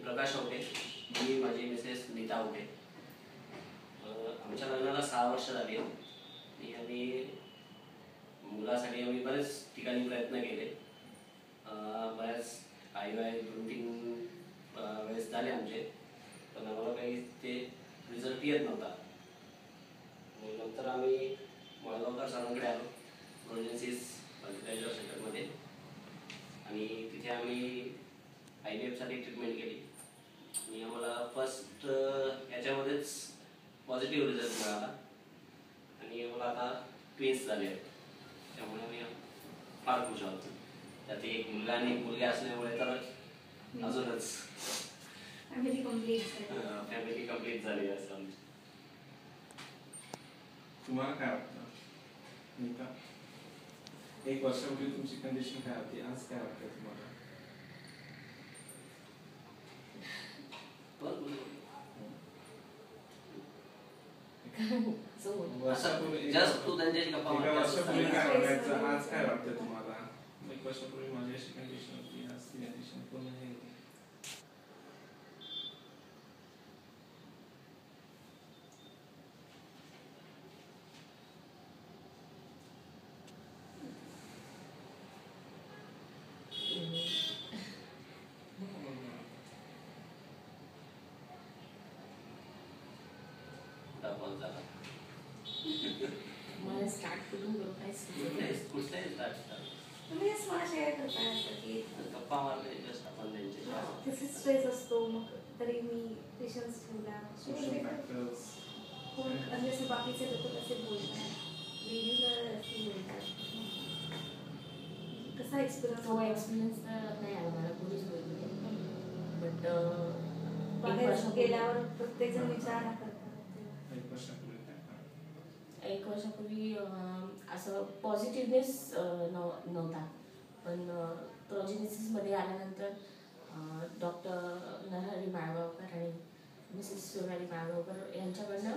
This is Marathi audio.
प्रकाश आवटे, मी माझी मिसेस नीता आवटे. आमच्या लग्नाला 6 वर्ष झाली आणि मुलासाठी आम्ही बरेच ठिकाणी प्रयत्न केले. बऱ्याच काही 2-3 वेळेस झाले आमचे, पण आम्हाला काही ते रिझल्ट येत नव्हता. नंतर आम्ही मळगावकर सरांकडे आलो, प्रोजेन्सिस कल्चरल सेंटरमध्ये, आणि तिथे आम्ही IVF-साठी ट्रीटमेंट केली आणि आम्हाला फर्स्ट याच्यामध्येच पॉझिटिव्ह रिझल्ट मिळाला आणि आम्हाला आता ट्विन्स झाले आहेत. त्यामुळे आम्ही फार खुश आहोत. त्यात एक मुलगा आणि एक मुलगी असल्यामुळे तर अजूनच फॅमिली कंप्लीट झाली असं आमची. तुम्हाला काय वाटतं नीता? 1 वर्षापूर्वी तुमची कंडिशन काय होती, आज काय वाटतं तुम्हाला? वर्षापूर्वी काय वाटायचं, आज काय वाटतं तुम्हाला? 1 वर्षापूर्वी माझी अशी कंडिशन होती, आज ती कंडिशन पूर्ण नाही. मला स्टार्ट करून कुठल्याही तुम्ही मला शेअर करता की गप्पा मारले जस्ट आपण त्यांचे तसेच स्ट्रेस असतो. मग तरी मी पेशन्स ठेवला. जसे बाकीचे लोक कसे बोलतात, लेडीजला असे बोलतात, कसा एक्सपिरियन्स तर नाही आला मला कोणीच बोलले. बट बाहेर गेल्यावर प्रत्येक जण विचारणा करतात. 1 वर्षापूर्वी असं पॉझिटिव्हनेस नव्हता, पण प्रोजेनेसिसमध्ये आल्यानंतर डॉक्टर नरहरी माळगावकर आणि मिसेस सोनाली माळगावकर यांच्याकडनं